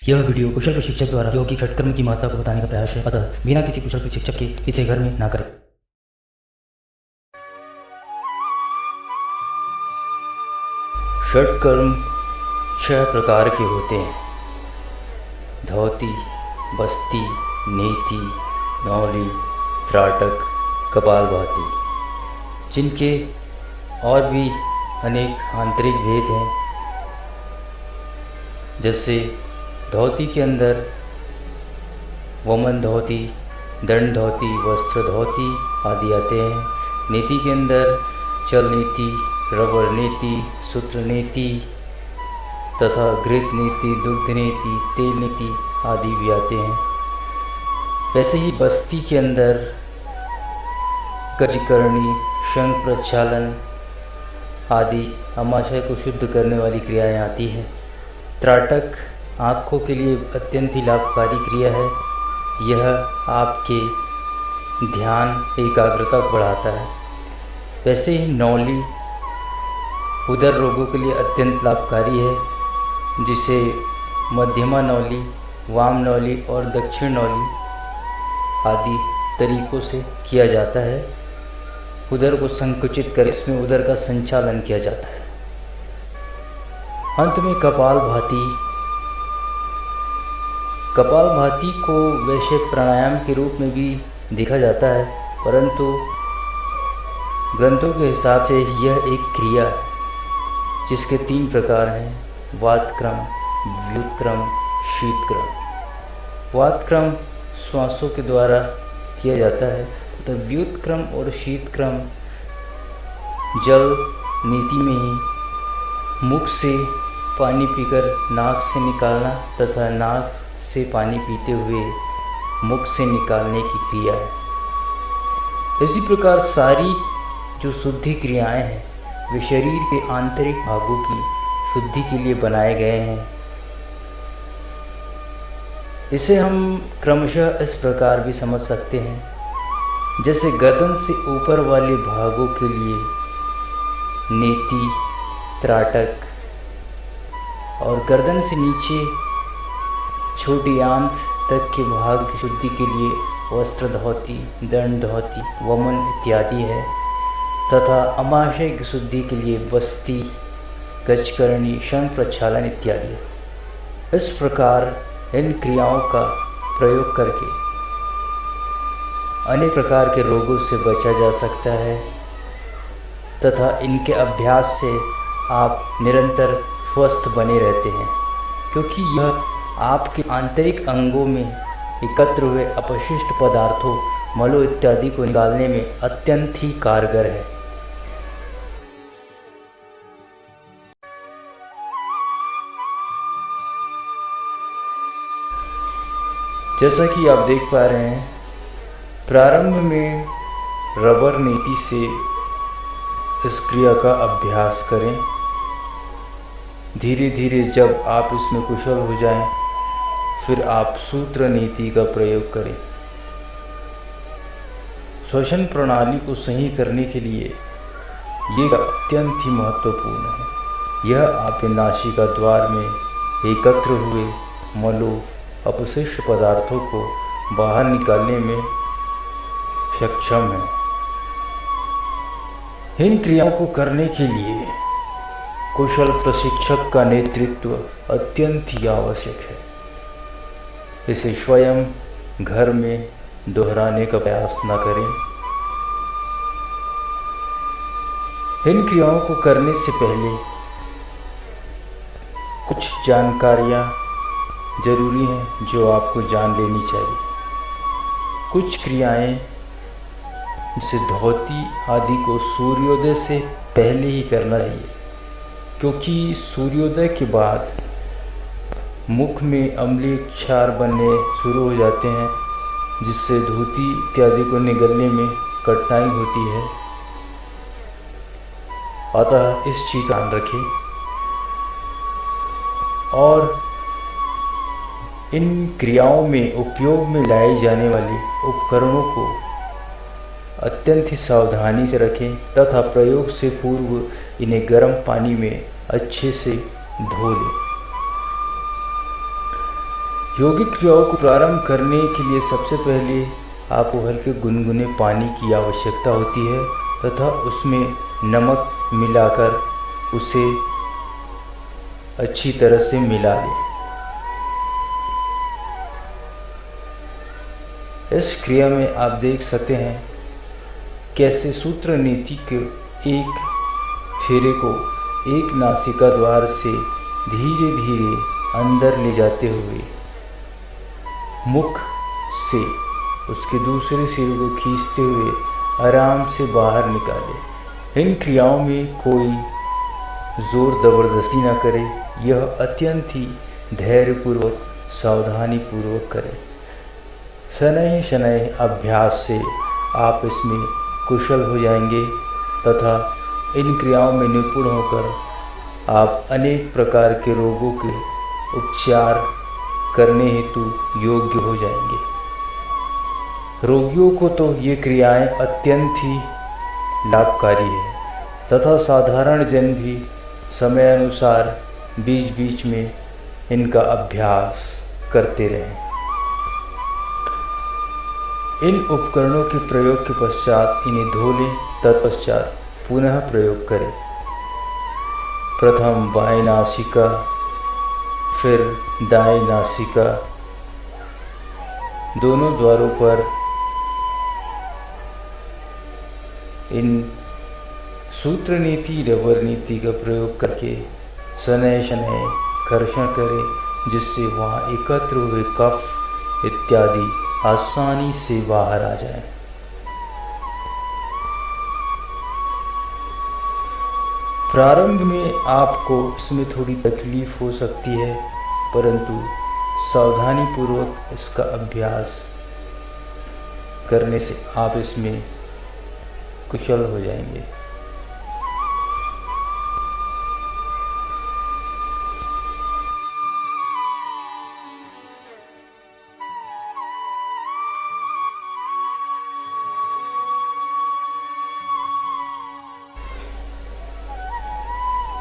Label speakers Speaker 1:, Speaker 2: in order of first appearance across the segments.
Speaker 1: यह वीडियो कुशल प्रशिक्षक द्वारा यौगिक षटकर्म की महत्ता को बताने का प्रयास है, अतः बिना किसी कुशल प्रशिक्षक के इसे घर में ना करें। षटकर्म 6 प्रकार के होते हैं: धौती, बस्ती, नेति, नौली, त्राटक, कपालभाति, जिनके और भी अनेक आंतरिक भेद हैं। जैसे धौती के अंदर वमन धौती, दंड धौती, वस्त्र धौती आदि आते हैं। नीति के अंदर चल नीति, रबर नीति, सूत्र नीति तथा घृत नीति, दुग्ध नीति, तेल नीति आदि भी आते हैं। वैसे ही बस्ती के अंदर गजकरणी, शंख प्रक्षालन आदि आमाशय को शुद्ध करने वाली क्रियाएं आती हैं। त्राटक आँखों के लिए अत्यंत ही लाभकारी क्रिया है। यह आपके ध्यान एकाग्रता को बढ़ाता है। वैसे ही नौली उदर रोगों के लिए अत्यंत लाभकारी है, जिसे मध्यमा नौली, वाम नौली और दक्षिण नौली आदि तरीकों से किया जाता है। उदर को संकुचित कर इसमें उदर का संचालन किया जाता है। अंत में कपालभाति। कपालभाति को वैसे प्राणायाम के रूप में भी देखा जाता है, परंतु ग्रंथों के हिसाब से यह एक क्रिया है जिसके 3 प्रकार हैं: वातक्रम, व्युत्क्रम, शीतक्रम। वातक्रम श्वासों के द्वारा किया जाता है तथा व्युत्क्रम और शीतक्रम जल नीति में ही मुख से पानी पीकर नाक से निकालना तथा नाक से पानी पीते हुए मुख से निकालने की क्रिया है। इसी प्रकार सारी जो शुद्धि क्रियाएं हैं वे शरीर के आंतरिक भागों की शुद्धि के लिए बनाए गए हैं। इसे हम क्रमशः इस प्रकार भी समझ सकते हैं, जैसे गर्दन से ऊपर वाले भागों के लिए नेति, त्राटक और गर्दन से नीचे छोटी आंत तक के भाग की शुद्धि के लिए वस्त्र धौती, दंड धौती, वमन इत्यादि है तथा आमाशय की शुद्धि के लिए बस्ती, गजकरणी, शंख प्रक्षालन इत्यादि है। इस प्रकार इन क्रियाओं का प्रयोग करके अनेक प्रकार के रोगों से बचा जा सकता है तथा इनके अभ्यास से आप निरंतर स्वस्थ बने रहते हैं, क्योंकि यह आपके आंतरिक अंगों में एकत्र हुए अपशिष्ट पदार्थों, मलों इत्यादि को निकालने में अत्यंत ही कारगर है। जैसा कि आप देख पा रहे हैं, प्रारंभ में रबर नीति से इस क्रिया का अभ्यास करें। धीरे धीरे जब आप इसमें कुशल हो जाएं, फिर आप सूत्र नीति का प्रयोग करें। श्वसन प्रणाली को सही करने के लिए ये अत्यंत ही महत्वपूर्ण है। यह आपके नासिका द्वार में एकत्र हुए मलों, अपशिष्ट पदार्थों को बाहर निकालने में सक्षम है। इन क्रियाओं को करने के लिए कुशल प्रशिक्षक का नेतृत्व अत्यंत ही आवश्यक है। इसे स्वयं घर में दोहराने का प्रयास न करें। इन क्रियाओं को करने से पहले कुछ जानकारियां जरूरी हैं जो आपको जान लेनी चाहिए। कुछ क्रियाएं जैसे धौती आदि को सूर्योदय से पहले ही करना चाहिए, क्योंकि सूर्योदय के बाद मुख में अम्लीय क्षार बनने शुरू हो जाते हैं, जिससे धोती इत्यादि को निगलने में कठिनाई होती है। अतः इस चीज़ का ध्यान रखें और इन क्रियाओं में उपयोग में लाए जाने वाले उपकरणों को अत्यंत ही सावधानी से रखें तथा प्रयोग से पूर्व इन्हें गर्म पानी में अच्छे से धो लें। यौगिक क्रियाओं को प्रारंभ करने के लिए सबसे पहले आपको हल्के गुनगुने पानी की आवश्यकता होती है तथा उसमें नमक मिलाकर उसे अच्छी तरह से मिला लें। इस क्रिया में आप देख सकते हैं कैसे सूत्र नीति के एक फेरे को एक नासिका द्वार से धीरे धीरे अंदर ले जाते हुए मुख से उसके दूसरे सिरे को खींचते हुए आराम से बाहर निकाले। इन क्रियाओं में कोई जोर जबरदस्ती ना करे, यह अत्यंत ही धैर्यपूर्वक सावधानी पूर्वक करें। शनैः शनैः अभ्यास से आप इसमें कुशल हो जाएंगे तथा इन क्रियाओं में निपुण होकर आप अनेक प्रकार के रोगों के उपचार करने हेतु योग्य हो जाएंगे। रोगियों को तो ये क्रियाएं अत्यंत ही लाभकारी है तथा साधारण जन भी समय अनुसार बीच बीच में इनका अभ्यास करते रहें। इन उपकरणों के प्रयोग के पश्चात इन्हें धो लें, तत्पश्चात पुनः प्रयोग करें। प्रथम बाएं नासिका, फिर दाएं नासिका, दोनों द्वारों पर इन सूत्र नीति रबर नीति का प्रयोग करके शनैः शनैः घर्षण करें, जिससे वहाँ एकत्र हुए कफ इत्यादि आसानी से बाहर आ जाए। प्रारंभ में आपको इसमें थोड़ी तकलीफ हो सकती है, परंतु सावधानी पूर्वक इसका अभ्यास करने से आप इसमें कुशल हो जाएंगे।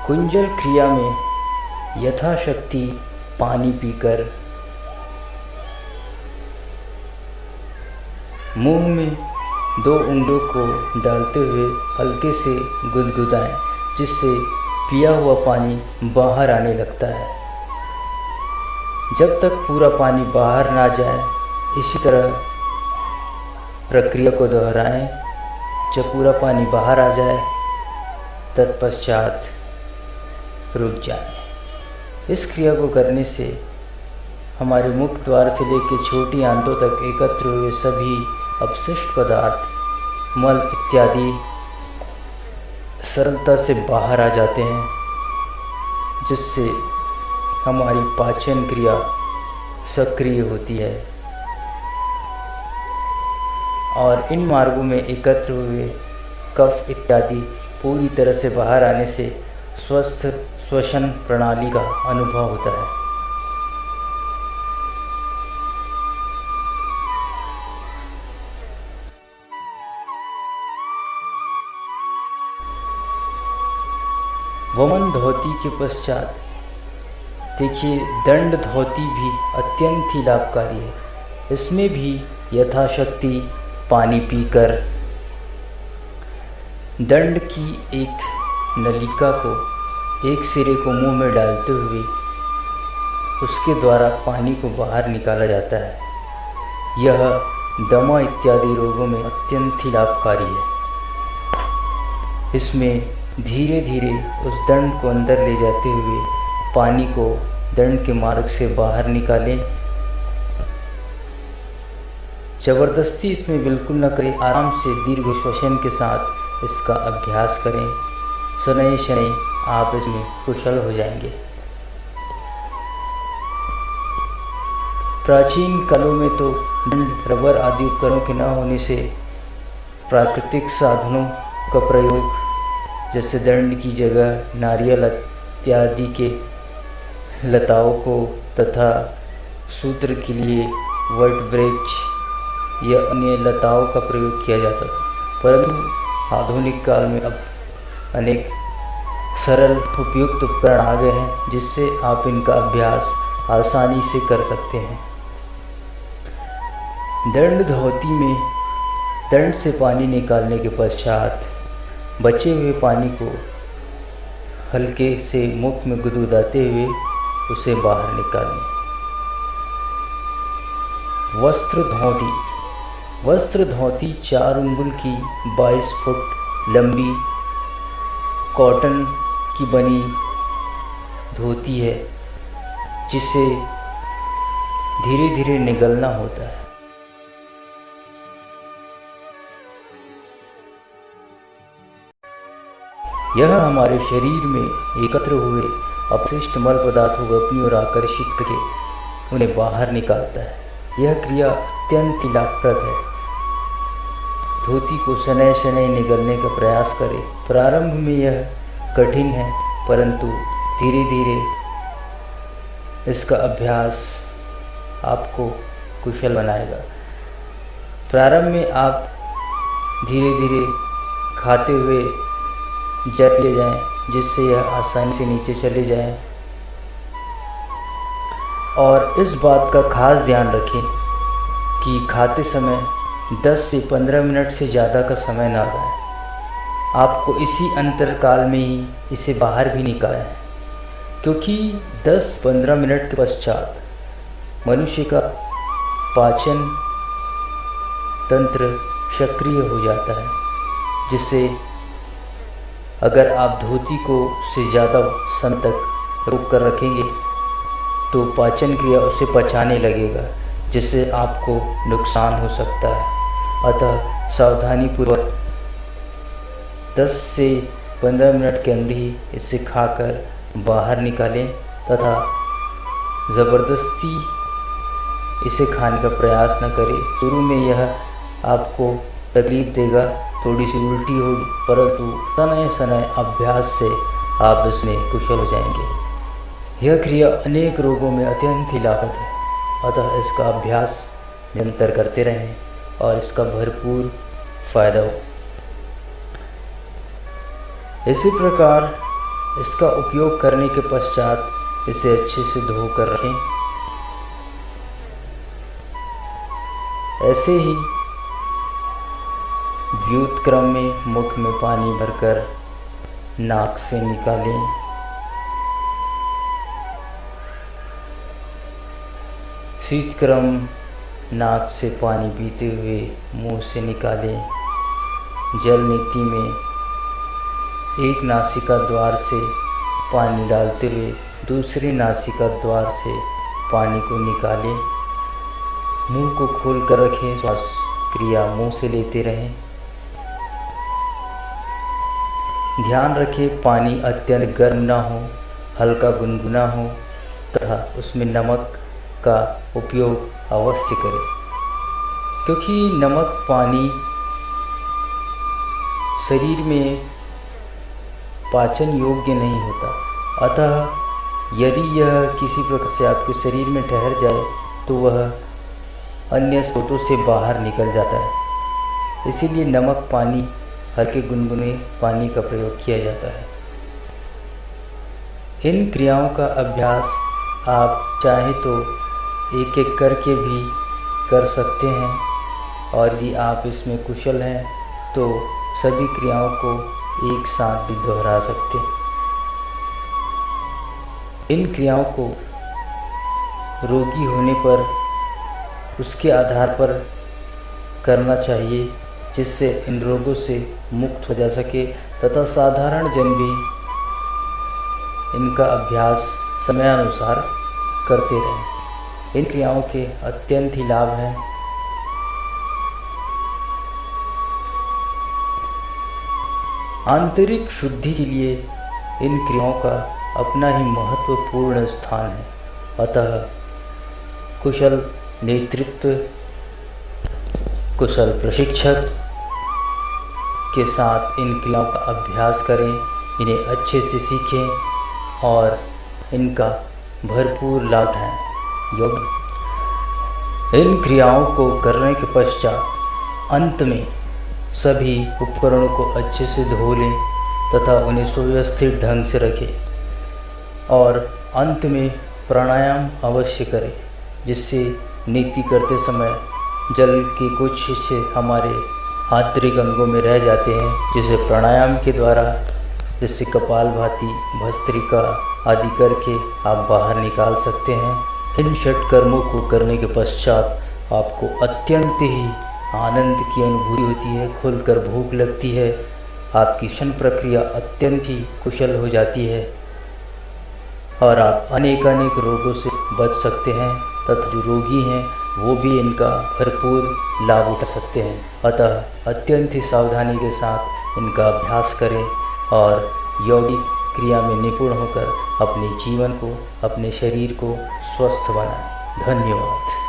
Speaker 1: कुंजल क्रिया में यथाशक्ति पानी पीकर मुंह में 2 उंगलियों को डालते हुए हल्के से गुदगुदाएं, जिससे पिया हुआ पानी बाहर आने लगता है। जब तक पूरा पानी बाहर ना जाए इसी तरह प्रक्रिया को दोहराएं। जब पूरा पानी बाहर आ जाए तत्पश्चात रुक जाए। इस क्रिया को करने से हमारे मुख द्वार से लेकर छोटी आंतों तक एकत्र हुए सभी अपशिष्ट पदार्थ, मल इत्यादि सरलता से बाहर आ जाते हैं, जिससे हमारी पाचन क्रिया सक्रिय होती है और इन मार्गों में एकत्र हुए कफ इत्यादि पूरी तरह से बाहर आने से स्वस्थ श्वसन प्रणाली का अनुभव होता है। वमन धोती के पश्चात देखिए दंड धोती भी अत्यंत ही लाभकारी है। इसमें भी यथाशक्ति पानी पीकर दंड की एक नलिका को एक सिरे को मुंह में डालते हुए उसके द्वारा पानी को बाहर निकाला जाता है। यह दमा इत्यादि रोगों में अत्यंत ही लाभकारी है। इसमें धीरे धीरे उस दंड को अंदर ले जाते हुए पानी को दंड के मार्ग से बाहर निकालें। जबरदस्ती इसमें बिल्कुल न करें, आराम से दीर्घ श्वसन के साथ इसका अभ्यास करें। शनैः शनैः आप इसमें कुशल हो जाएंगे। प्राचीन कालों में तो दंड, रबर आदि उपकरणों के न होने से प्राकृतिक साधनों का प्रयोग, जैसे दंड की जगह नारियल इत्यादि के लताओं को तथा सूत्र के लिए वट वृक्ष या अन्य लताओं का प्रयोग किया जाता था, परंतु आधुनिक काल में अब अनेक सरल उपयुक्त उपकरण आ गए हैं, जिससे आप इनका अभ्यास आसानी से कर सकते हैं। दंड धोती में दंड से पानी निकालने के पश्चात बचे हुए पानी को हल्के से मुख में गुदगुदाते हुए उसे बाहर निकालें। वस्त्र धोती 4 अंगुल की 22 फुट लंबी कॉटन की बनी धोती है, जिसे धीरे धीरे निगलना होता है। यह हमारे शरीर में एकत्र हुए अपशिष्ट मल पदार्थों को अपनी ओर आकर्षित करके उन्हें बाहर निकालता है। यह क्रिया अत्यंत लाभप्रद है। धोती को शनैः शनैः निगलने का प्रयास करें। प्रारंभ में यह कठिन है, परंतु धीरे धीरे इसका अभ्यास आपको कुशल बनाएगा। प्रारंभ में आप धीरे धीरे खाते हुए चले जाएं, जिससे यह आसानी से नीचे चले जाएं। और इस बात का खास ध्यान रखें कि खाते समय 10 से 15 मिनट से ज़्यादा का समय ना लगाएं। आपको इसी अंतरकाल में ही इसे बाहर भी निकालना है, क्योंकि 10-15 मिनट के पश्चात मनुष्य का पाचन तंत्र सक्रिय हो जाता है, जिससे अगर आप धोती को से ज़्यादा समय तक रोक कर रखेंगे तो पाचन क्रिया उसे पचाने लगेगा, जिससे आपको नुकसान हो सकता है। अतः सावधानीपूर्वक 10 से 15 मिनट के अंदर ही इसे खाकर बाहर निकालें तथा ज़बरदस्ती इसे खाने का प्रयास न करें। शुरू में यह आपको तकलीफ़ देगा, थोड़ी सी उल्टी होगी, परंतु समय समय अभ्यास से आप इसमें कुशल हो जाएंगे। यह क्रिया अनेक रोगों में अत्यंत ही लाभप्रद है, अतः इसका अभ्यास निरंतर करते रहें और इसका भरपूर फायदा हो। इसी प्रकार इसका उपयोग करने के पश्चात इसे अच्छे से धो कर रखें। ऐसे ही व्युत्क्रम में मुख में पानी भरकर नाक से निकालें। शीतक्रम नाक से पानी पीते हुए मुंह से निकालें। जल नीति में एक नासिका द्वार से पानी डालते हुए दूसरे नासिका द्वार से पानी को निकालें। मुंह को खोल कर रखें। श्वास क्रिया मुंह से लेते रहें। ध्यान रखें पानी अत्यंत गर्म ना हो, हल्का गुनगुना हो तथा उसमें नमक का उपयोग अवश्य करें, क्योंकि नमक पानी शरीर में पाचन योग्य नहीं होता। अतः यदि यह किसी प्रकार से आपके शरीर में ठहर जाए तो वह अन्य स्रोतों से बाहर निकल जाता है। इसीलिए नमक पानी, हल्के गुनगुने पानी का प्रयोग किया जाता है। इन क्रियाओं का अभ्यास आप चाहे तो एक एक करके भी कर सकते हैं, और यदि आप इसमें कुशल हैं तो सभी क्रियाओं को एक साथ भी दोहरा सकते हैं। इन क्रियाओं को रोगी होने पर उसके आधार पर करना चाहिए, जिससे इन रोगों से मुक्त हो जा सके तथा साधारण जन भी इनका अभ्यास समयानुसार करते रहें। इन क्रियाओं के अत्यंत ही लाभ हैं। आंतरिक शुद्धि के लिए इन क्रियाओं का अपना ही महत्वपूर्ण स्थान है। अतः कुशल नेतृत्व, कुशल प्रशिक्षक के साथ इन क्रियाओं का अभ्यास करें, इन्हें अच्छे से सीखें और इनका भरपूर लाभ उठाएं। इन क्रियाओं को करने के पश्चात अंत में सभी उपकरणों को अच्छे से धो लें तथा उन्हें सुव्यवस्थित ढंग से रखें, और अंत में प्राणायाम अवश्य करें, जिससे नीति करते समय जल के कुछ हिस्से हमारे आंतरिक अंगों में रह जाते हैं, जिसे प्राणायाम के द्वारा, जिससे कपालभाति, भस्त्रिका आदि करके आप बाहर निकाल सकते हैं। इन षट कर्मों को करने के पश्चात आपको अत्यंत ही आनंद की अनुभूति होती है, खुलकर भूख लगती है, आपकी श्वसन प्रक्रिया अत्यंत ही कुशल हो जाती है और आप अनेक रोगों से बच सकते हैं तथा जो रोगी हैं वो भी इनका भरपूर लाभ उठा सकते हैं। अतः अत्यंत ही सावधानी के साथ इनका अभ्यास करें और यौगिक क्रिया में निपुण होकर अपने जीवन को, अपने शरीर को स्वस्थ बनाएं। धन्यवाद।